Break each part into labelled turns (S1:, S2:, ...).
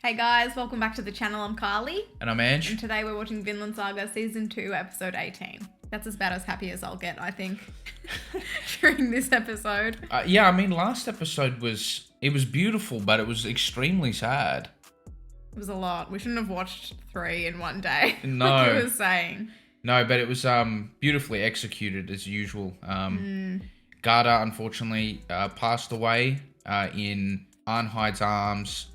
S1: Hey guys, welcome back to the channel. I'm Carly.
S2: And I'm Ange.
S1: And today we're watching Vinland Saga Season 2, Episode 18. That's about as happy as I'll get, I think, during this episode.
S2: Yeah, I mean, last episode was beautiful, but it was extremely sad.
S1: It was a lot. We shouldn't have watched 3 in one day.
S2: No.
S1: Like you were saying.
S2: No, but it was beautifully executed as usual. Garda, unfortunately, passed away in Arnhide's arms.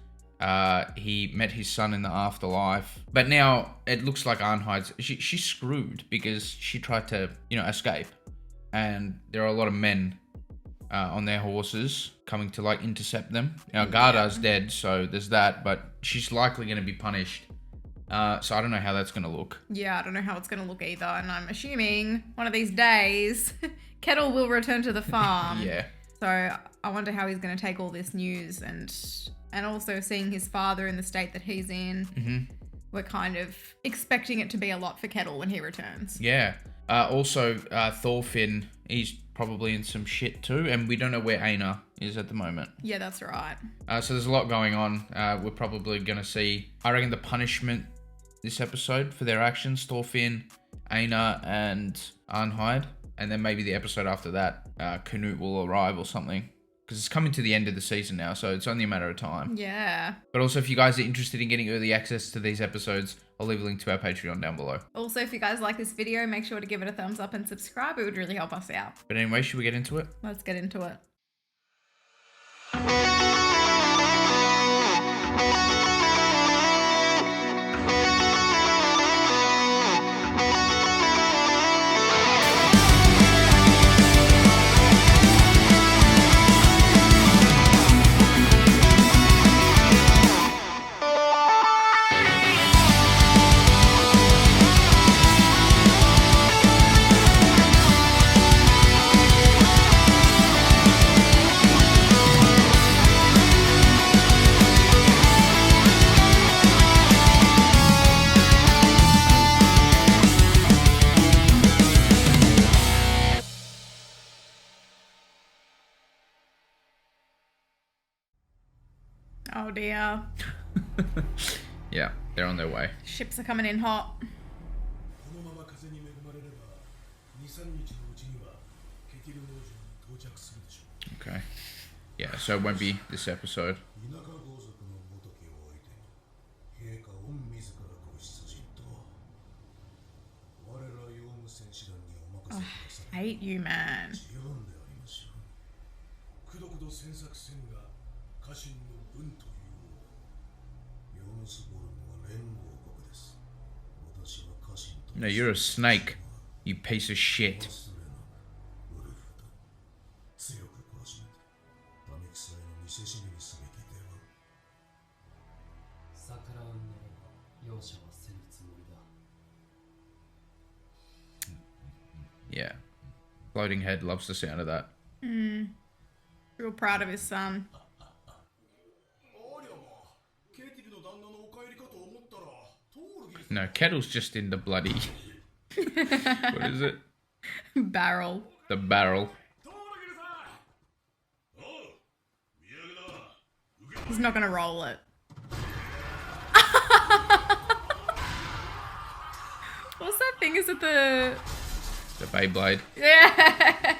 S2: He met his son in the afterlife. But now it looks like Arnhide's... She's screwed because she tried to, escape. And there are a lot of men on their horses coming to, intercept them. Now, Garda's dead, so there's that. But she's likely going to be punished. So I don't know how that's going to look.
S1: Yeah, I don't know how it's going to look either. And I'm assuming one of these days, Kettle will return to the farm.
S2: Yeah.
S1: So I wonder how he's going to take all this news and also seeing his father in the state that he's in.
S2: Mm-hmm.
S1: We're kind of expecting it to be a lot for Kettle when he returns.
S2: Yeah. Also, Thorfinn, he's probably in some shit too, and we don't know where Einar is at the moment.
S1: Yeah, that's right.
S2: So there's a lot going on. We're probably going to see, I reckon, the punishment this episode for their actions. Thorfinn, Einar, and Arnhide. And then maybe the episode after that, Canute will arrive or something. Because it's coming to the end of the season now, so it's only a matter of time.
S1: Yeah.
S2: But also, if you guys are interested in getting early access to these episodes, I'll leave a link to our Patreon down below.
S1: Also, if you guys like this video, make sure to give it a thumbs up and subscribe. It would really help us out.
S2: But anyway, should we get into it?
S1: Let's get into it. Oh dear.
S2: Yeah, they're on their way.
S1: Ships are coming in hot.
S2: Okay. Yeah, so it won't be this episode.
S1: Oh, I hate you, man.
S2: No, you're a snake, you piece of shit. Yeah. Floating head loves the sound of that.
S1: Real proud of his son.
S2: No, Kettle's just in the bloody... what is it?
S1: Barrel.
S2: The barrel.
S1: He's not gonna roll it. What's that thing? Is it the...
S2: The Beyblade.
S1: Yeah.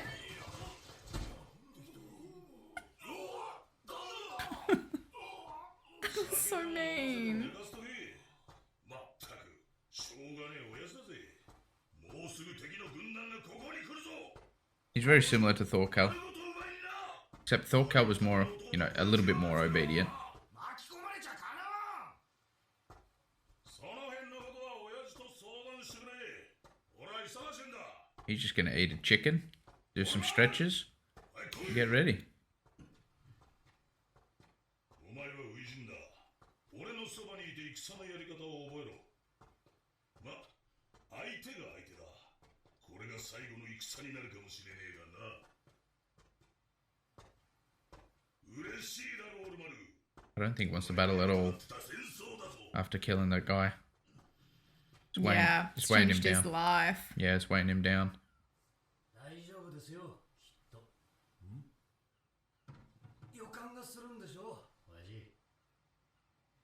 S1: That's so mean.
S2: He's very similar to Thorkel. Except Thorkel was more, a little bit more obedient. He's just gonna eat a chicken, do some stretches, and get ready. I don't think he wants to battle at all after killing that guy. It's weighing him
S1: changed his
S2: down.
S1: life.
S2: Yeah, it's weighing him down.
S3: 予感がするんでしょ親父。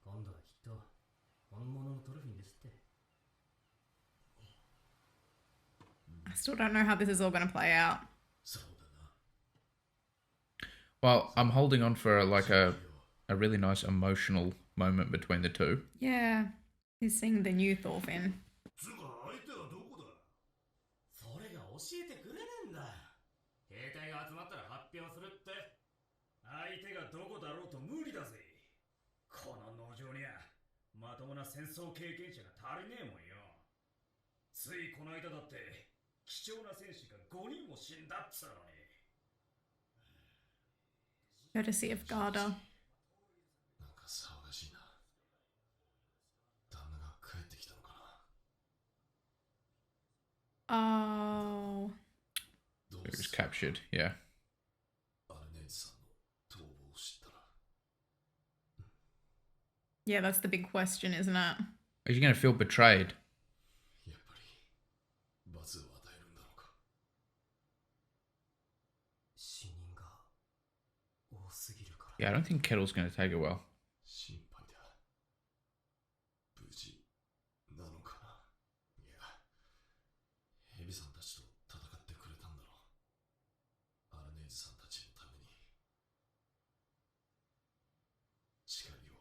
S3: 今度は
S1: I still don't know how this is all going to play out.
S2: Well, I'm holding on for like a really nice emotional moment between the two.
S1: Yeah. He's seeing the new Thorfinn.
S3: つうか相手はどこだ。それが教えてくれねえんだ。兵隊が集まったら発表するって。相手がどこだろうと無理だぜ。この農場にはまともな戦争経験者が足りねえもんよ。ついこの間だって貴重な戦士が5人も死んだっつうのに。
S1: Courtesy of Garda.
S3: なんか騒がしいな。旦那が帰ってきたのかな。
S1: Oh.
S2: He was captured, yeah.
S3: アルネイズさんの逃亡を知ったら。
S1: Yeah, that's the big question, isn't it?
S2: Are you going to feel betrayed?
S3: やっぱり罰を与えるんだろうか。死人が多すぎるから。
S2: Yeah, I don't think Kettle's going to take it well.
S3: 心配だ。無事なのかな。いや、ヘビさんたちと戦ってくれたんだろう。アルネイズさんたちのために。誓いを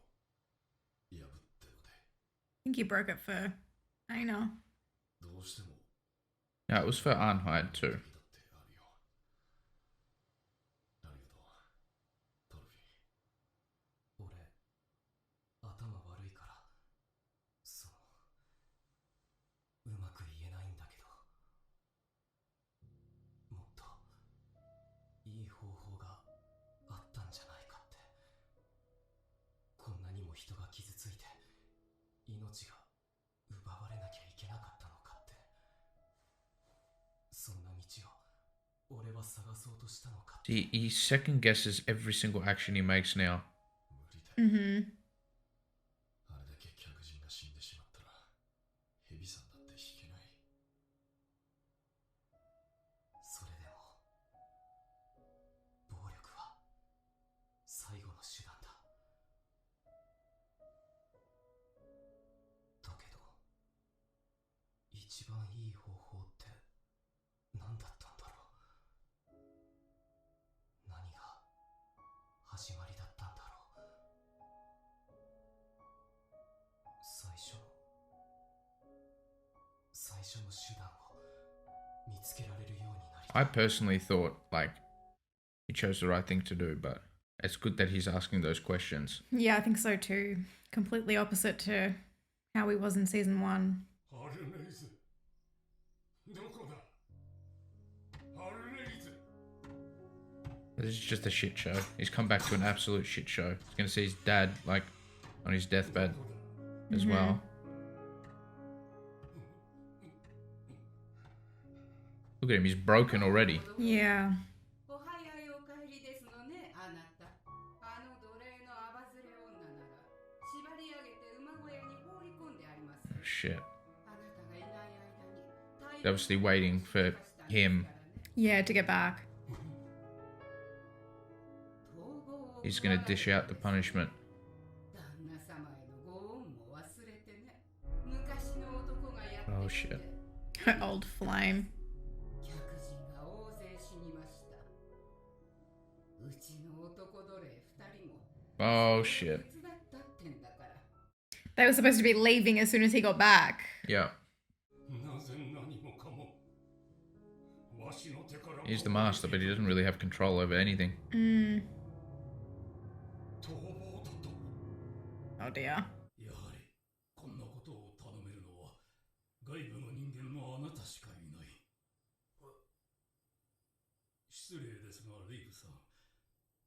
S3: 破ってので。
S1: I think you broke it for Aina.
S3: どうしても
S2: No, it was for Arnheid too.
S3: だってあるよ。ありがとう、トロフィー。俺、頭悪いから、うまく言えないんだけど、もっといい方法があったんじゃないかって。こんなにも人が傷ついて、命が奪われなきゃいけなかったのかって。そんな道を俺は探そうとしたのかって。
S2: He second guesses every single action he makes now.
S3: 無理だよ。
S1: Mm-hmm.
S3: あれだけ客人が死んでしまったら、ヘビさんだって引けない。それでも、暴力は最後の手段だ。だけど、一番いい方法って何だったんだろう。何が始まりだったんだろう。最初の手段を見つけられるようになりたい。
S2: I personally thought, like, he chose the right thing to do, but it's good that he's asking those questions.
S1: Yeah, I think so too. Completely opposite to how he was in season 1.
S3: アルネイズ、どこだ。アルネイズ。
S2: This is just a shit show. He's come back to an absolute shit show. He's going to see his dad, like, on his deathbed as well. Look at him, he's broken already.
S1: Yeah.
S4: お早いお帰りですのね、あなた。あの奴隷のアバズレ女なら縛り上げて馬小屋に放り込んであります。
S2: Oh, shit.
S4: あなたがいない間に
S2: They're obviously waiting for him.
S1: Yeah, to get back.
S2: He's going to dish out the punishment.
S4: 旦那様へのご恩も忘れてね。昔の男がやって
S2: Oh,
S4: きて
S2: shit.
S1: Old flame.
S4: 客人が大勢死にました。うちの男奴隷2人も
S2: Oh, shit.
S4: 手伝ったってんだから。
S1: They were supposed to be leaving as soon as he got back.
S2: Yeah.
S3: なぜ何もかも。わしの手から
S2: He's the master, but he doesn't really have control over anything.
S1: Mm.
S3: 逃亡だと。
S1: Oh dear.
S3: やはりこんなことを頼めるのは外部の人間のあなたしかいない。失礼ですがレイブさん、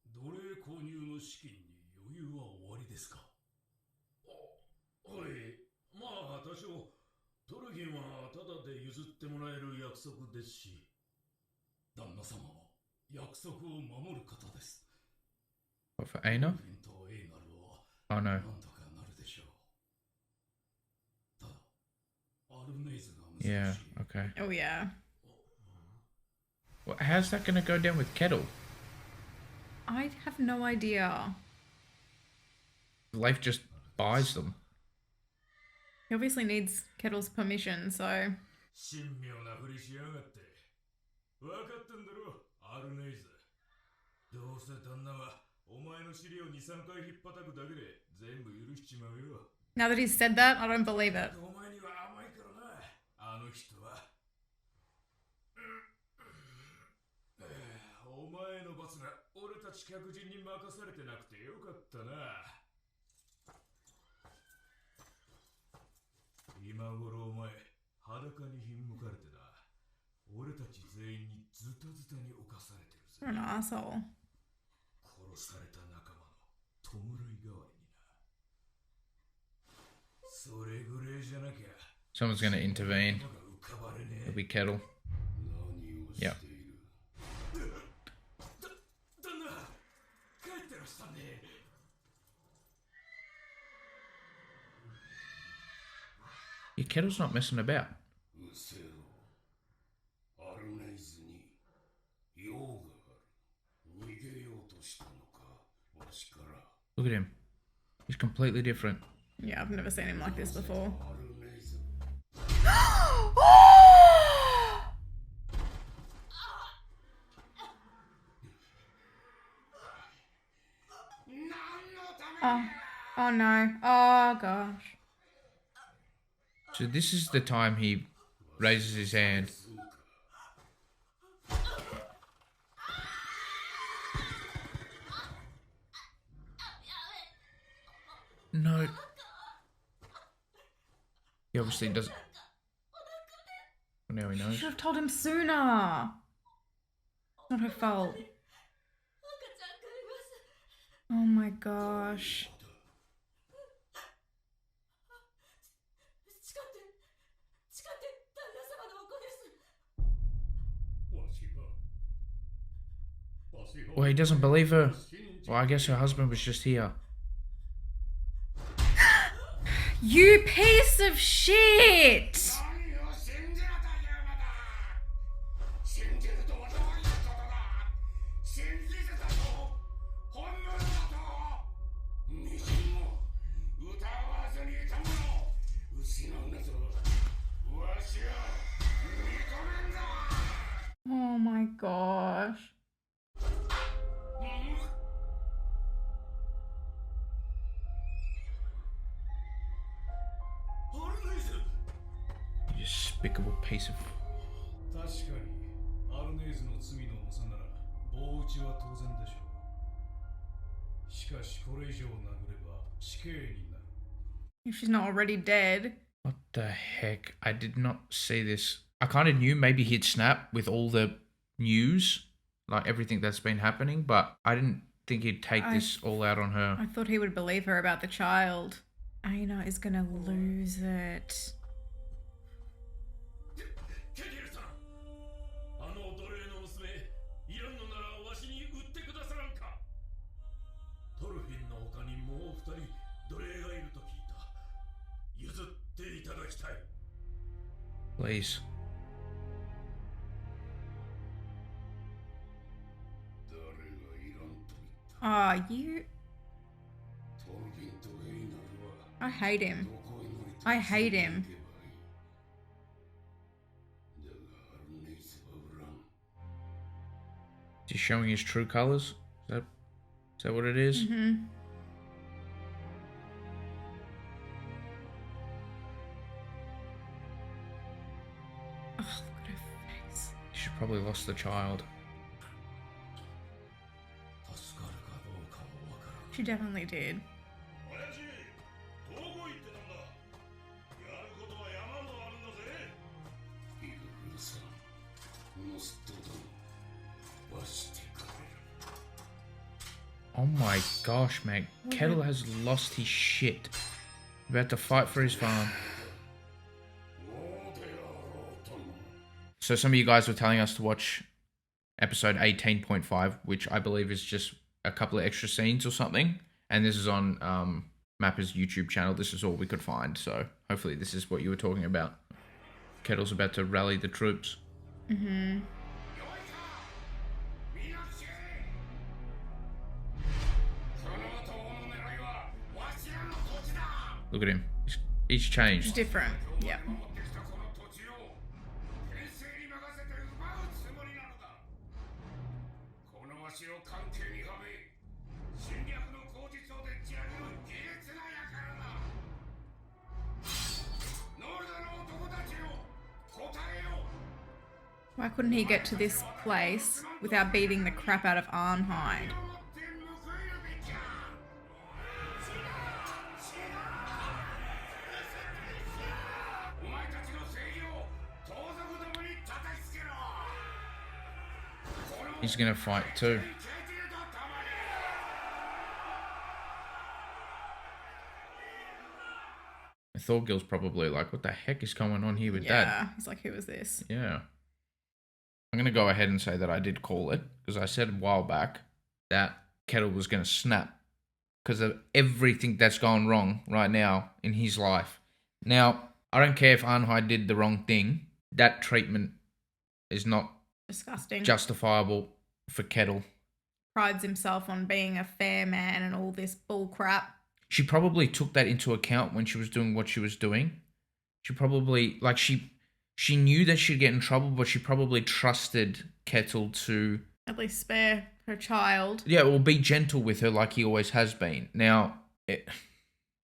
S3: 奴隷購入の資金に余裕は終わりですか。はい、まあ多少トルギンはタダで譲ってもらえる約束ですし、旦那様は約束を守る方です。
S2: What, for Aina?
S3: トルギンとエイナルは
S2: Oh,
S3: な
S2: no.
S3: んとかなるでしょう。ただ、アルネイズが難しい。
S2: Yeah, okay.
S1: Oh yeah.
S2: Well, how's that going to go down with Kettle?
S1: I have no idea.
S2: Leif just buys them.
S1: He obviously needs Kettle's permission, so
S3: 神妙なふりしやがって。分かってんだろ、アルネイズ。どうせ旦那はお前の尻を2、3回引っ叩くだけで全部許しちまうよ。
S1: now that he's said that, I don't believe it.
S3: お前には甘いからな、あの人は。お前の罰が俺たち客人に任されてなくてよかったな。今頃お前裸にひんむかれてな、俺たち全員にズタズタに侵されてるぜ。
S1: You're an asshole.
S3: 殺された仲間の弔い代わりにな。それぐらいじゃなきゃ
S2: Someone's going to intervene.
S3: 浮かばれね
S2: It'll
S3: え。
S2: be Kettle.
S3: 何をしてい
S2: Yep.
S3: る？旦那、帰ってらしたね。
S2: Yeah, Kettle's not messing about.
S3: うせろ。アルネイズに用がある。逃げようとしたのか、わしから。
S2: Look at him. He's completely different.
S1: Yeah, I've never seen him like this before.
S3: アルネイズ。
S1: Oh, oh no. Oh gosh.
S2: So this is the time he raises his hand. No. He obviously doesn't. Well, now he
S1: Should
S2: knows.
S1: have told him sooner. It's not her fault. Oh my gosh.
S4: 誓って旦那様のお子です。
S3: わしが。わしが。
S2: Well, he doesn't believe her. Well, I guess her husband was just here.
S1: You piece of shit!
S3: 何を信じろというのだ。信じるとはどういうことだ。真実だと、本物だと。みじんも疑わずにいたものを失うなぞ。わしは認めんだ。
S1: Oh my gosh.
S2: You despicable piece of.
S3: 確かにアルネイズの罪の重さなら棒打ちは当然でしょう。しかしこれ以上殴れば死刑になる。
S1: If she's not already dead.
S2: What the heck? I did not see this. I kind of knew maybe he'd snap with all the news, like everything that's been happening, but I didn't think he'd take this all out on her.
S1: I thought he would believe her about the child. Aina is gonna lose it.
S3: ケテルさん、あの奴隷の娘、いらんのならわしに売ってくださらんか。トルフィンの他にもう二人奴隷がいると聞いた。譲っていただきたい。
S2: Please.
S3: 誰がいらんと言った。
S1: Ah, you.
S3: トルフィンとエイナルは
S1: I hate him.
S3: どこへ乗り
S1: I hate him.
S3: だがアルネイズは売らん。
S2: Is he showing his true colors? Is that what it is?
S1: Mm-hmm. Oh, look at her face.
S2: She probably lost the child.
S3: 助かるかどうかはわからん。
S1: She definitely did.
S3: 親父、どこ行ってたんだ。やることは山ほどあるんだぜ。イグルさん、モストドン、わしてくれる。
S2: Oh my gosh, mate. Kettle has lost his shit. About to fight for his farm.
S3: もうであろうとも。
S2: So some of you guys were telling us to watch episode 18.5, which I believe is just a couple of extra scenes or something. And this is on Mappa's YouTube channel. This is all we could find. So hopefully this is what you were talking about. Kettle's about to rally the troops.
S1: Mm-hmm.
S2: Look at him. He's
S1: It's
S2: changed.
S1: different. Yeah.
S3: 持ってきたこの土地を天聖に任せて奪うつもりなのだ。このわしを関係にはめ侵略の口実をでっち上げる卑劣な輩だ。ノルダの男たちよ、答えよ。
S1: Why couldn't he get to this place without beating the crap out of Arnhide?
S3: をもって報いるべきじゃ。お前たちの正義を盗賊どもに叩きつけろ。
S2: He's gonna fight too. Thorgil's probably like, what the heck is going on here with Dad?
S1: Yeah. He's like, who is this?
S2: Yeah. I'm going to go ahead and say that I did call it, because I said a while back that Kettle was going to snap because of everything that's gone wrong right now in his life. Now, I don't care if Arnhide did the wrong thing. That treatment is not
S1: Disgusting.
S2: justifiable for Kettle.
S1: Prides himself on being a fair man and all this bull crap.
S2: She probably took that into account when she was doing what she was doing. She probably, like, she knew that she'd get in trouble, but she probably trusted Kettle to...
S1: At least spare her child.
S2: Yeah, or be gentle with her like he always has been. Now,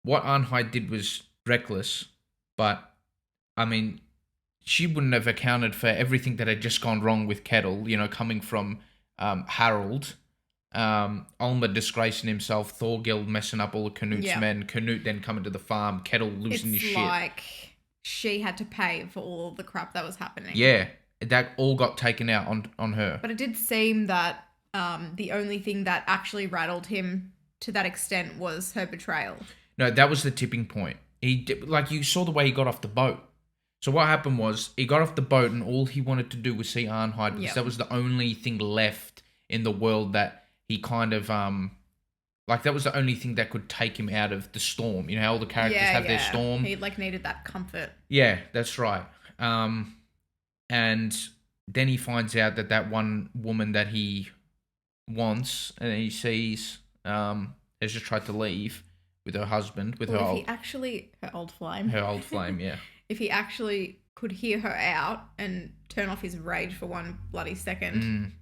S2: what Arnhide did was reckless, but, I mean, she wouldn't have accounted for everything that had just gone wrong with Kettle, you know, coming from Harold... Ulmer disgracing himself, Thorgil messing up all of Canute's men, Canute then coming to the farm, Kettle losing his shit.
S1: It's like she had to pay for all of the crap that was happening.
S2: Yeah, that all got taken out on her.
S1: But it did seem that the only thing that actually rattled him to that extent was her betrayal.
S2: No, that was the tipping point. Like, you saw the way he got off the boat. So what happened was, he got off the boat and all he wanted to do was see Arnhide, because that was the only thing left in the world that he kind of, like, that was the only thing that could take him out of the storm. You know how all the characters have their storm?
S1: He, like, needed that comfort.
S2: Yeah, that's right. And then he finds out that that one woman that he wants and he sees has just tried to leave with her husband, with her old flame. Her old flame, yeah.
S1: If he actually could hear her out and turn off his rage for one bloody second,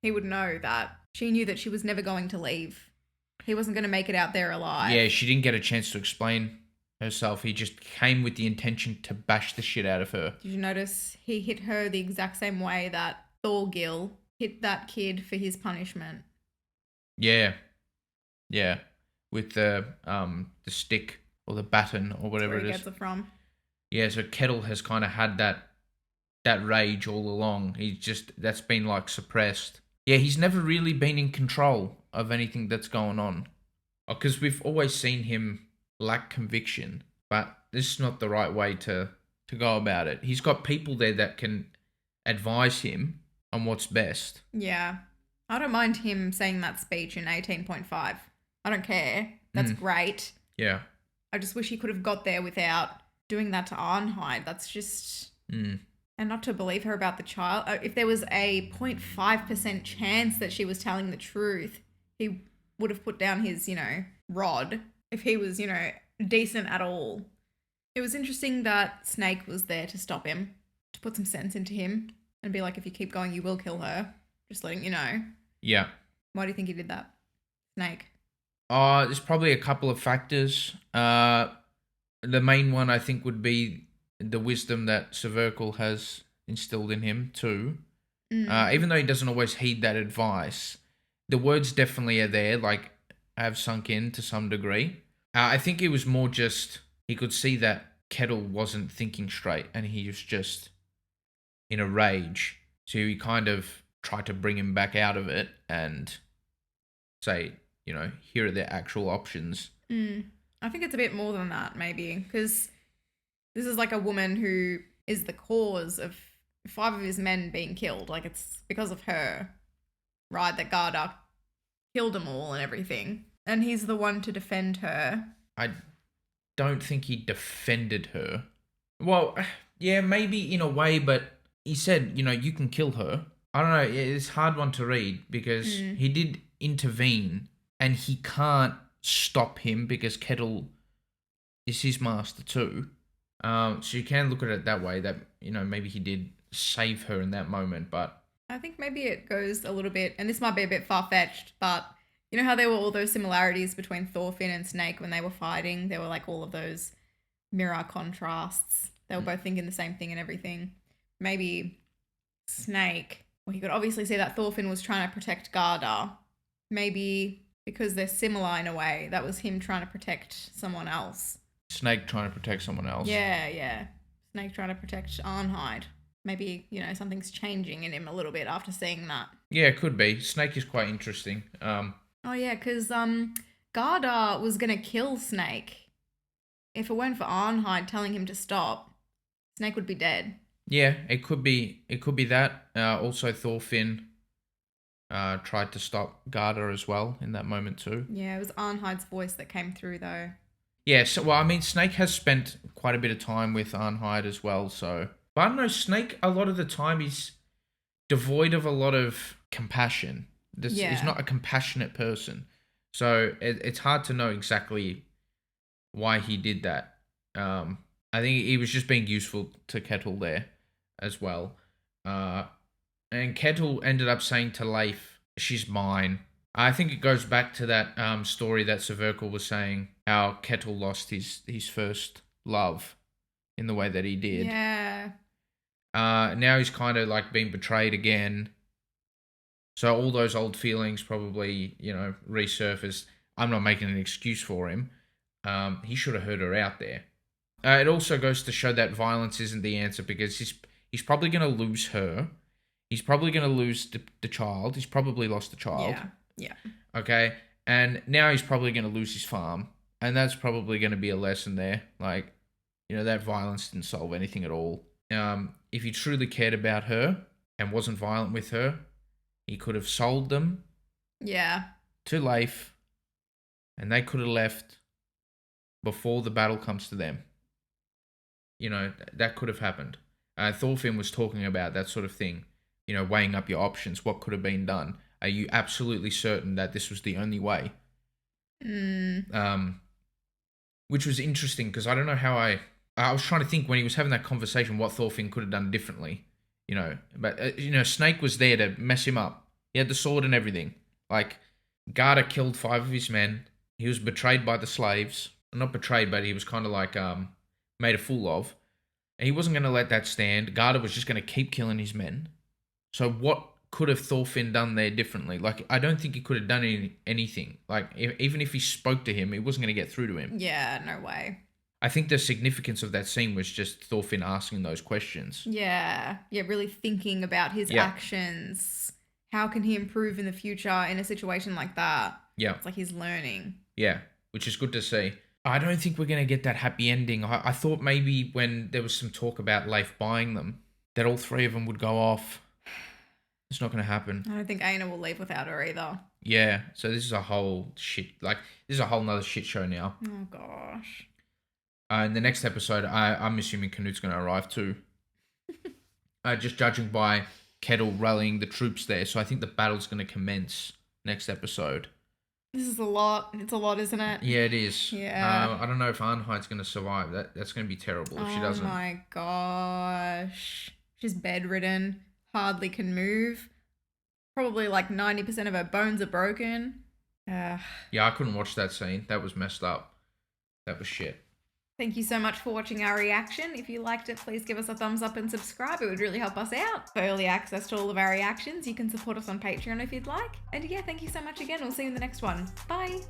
S1: he would know that she knew that she was never going to leave. He wasn't going to make it out there alive.
S2: Yeah, she didn't get a chance to explain herself. He just came with the intention to bash the shit out of her.
S1: Did you notice he hit her the exact same way that Thorgil hit that kid for his punishment?
S2: Yeah. Yeah. With the stick or the baton or whatever it is.
S1: Where he gets it from.
S2: Yeah, so Kettle has kind of had that rage all along. That's been like suppressed. Yeah, he's never really been in control of anything that's going on. Because we've always seen him lack conviction. But this is not the right way to go about it. He's got people there that can advise him on what's best.
S1: Yeah. I don't mind him saying that speech in 18.5. I don't care. That's great.
S2: Yeah.
S1: I just wish he could have got there without doing that to Arnhide. That's just... And not to believe her about the child. If there was a 0.5% chance that she was telling the truth, he would have put down his, rod if he was, decent at all. It was interesting that Snake was there to stop him, to put some sense into him and be like, if you keep going, you will kill her. Just letting you know.
S2: Yeah.
S1: Why do you think he did that? Snake.
S2: There's probably a couple of factors. The main one, I think, would be the wisdom that Severkel has instilled in him too. Even though he doesn't always heed that advice, the words definitely are there, like, have sunk in to some degree. I think it was more just, he could see that Kettle wasn't thinking straight and he was just in a rage. So he kind of tried to bring him back out of it and say, here are the actual options.
S1: I think it's a bit more than that, maybe, because this is like a woman who is the cause of 5 of his men being killed. Like, it's because of her, right, that Garda killed them all and everything. And he's the one to defend her.
S2: I don't think he defended her. Well, yeah, maybe in a way, but he said, you can kill her. I don't know, it's a hard one to read because he did intervene and he can't stop him because Kettle is his master too. So you can look at it that way, that, maybe he did save her in that moment, but...
S1: I think maybe it goes a little bit, and this might be a bit far-fetched, but you know how there were all those similarities between Thorfinn and Snake when they were fighting? There were like all of those mirror contrasts. They were both thinking the same thing and everything. Maybe Snake, well, he could obviously see that Thorfinn was trying to protect Garda. Maybe because they're similar in a way, that was him trying to protect someone else.
S2: Snake trying to protect someone else.
S1: Yeah. Snake trying to protect Arnheid. Maybe, something's changing in him a little bit after seeing that.
S2: Yeah, it could be. Snake is quite interesting.
S1: Oh, yeah, because Garda was going to kill Snake. If it weren't for Arnheid telling him to stop, Snake would be dead.
S2: Yeah, it could be that. Also, Thorfinn tried to stop Garda as well in that moment too.
S1: Yeah, it was Arnheid's voice that came through, though.
S2: Yeah, Snake has spent quite a bit of time with Arnheid as well, so... But I don't know, Snake, a lot of the time, he's devoid of a lot of compassion. He's not a compassionate person. So it's hard to know exactly why he did that. I think he was just being useful to Kettle there as well. And Kettle ended up saying to Leif, she's mine. I think it goes back to that story that Severkel was saying, how Kettle lost his first love in the way that he did.
S1: Yeah.
S2: Now he's kind of like being betrayed again. So all those old feelings probably, resurfaced. I'm not making an excuse for him. He should have heard her out there. It also goes to show that violence isn't the answer, because he's probably going to lose her. He's probably going to lose the child. He's probably lost the child.
S1: Yeah. Okay.
S2: And now he's probably going to lose his farm. And that's probably going to be a lesson there. Like, that violence didn't solve anything at all. If he truly cared about her and wasn't violent with her, he could have sold them to Leif, and they could have left before the battle comes to them. That could have happened. Thorfinn was talking about that sort of thing, weighing up your options, what could have been done. Are you absolutely certain that this was the only way? Which was interesting, because I don't know how I was trying to think when he was having that conversation what Thorfinn could have done differently, But, Snake was there to mess him up. He had the sword and everything. Like, Garda killed 5 of his men. He was betrayed by the slaves. Not betrayed, but he was kind of like made a fool of. And he wasn't going to let that stand. Garda was just going to keep killing his men. So what could have Thorfinn done there differently? Like, I don't think he could have done anything. Like, even if he spoke to him, it wasn't going to get through to him.
S1: Yeah, no way.
S2: I think the significance of that scene was just Thorfinn asking those questions.
S1: Yeah, really thinking about his actions. How can he improve in the future in a situation like that?
S2: Yeah.
S1: It's like he's learning.
S2: Yeah, which is good to see. I don't think we're going to get that happy ending. I thought maybe when there was some talk about Leif buying them, that all 3 of them would go off. It's not going to happen.
S1: I don't think Aina will leave without her either.
S2: Yeah, so this is a whole nother shit show now.
S1: Oh, gosh.
S2: In the next episode, I'm assuming Canut's going to arrive too. Just judging by Kettle rallying the troops there. So I think the battle's going to commence next episode.
S1: This is a lot. It's a lot, isn't it?
S2: Yeah, it is.
S1: Yeah.
S2: I don't know if Arnheid's going to survive. That's going to be terrible if she doesn't.
S1: Oh my gosh. She's bedridden. Hardly can move. Probably like 90% of her bones are broken.
S2: Yeah, I couldn't watch that scene. That was messed up. That was shit.
S1: Thank you so much for watching our reaction. If you liked it, please give us a thumbs up and subscribe. It would really help us out. For early access to all of our reactions, you can support us on Patreon if you'd like. And yeah, thank you so much again. We'll see you in the next one. Bye.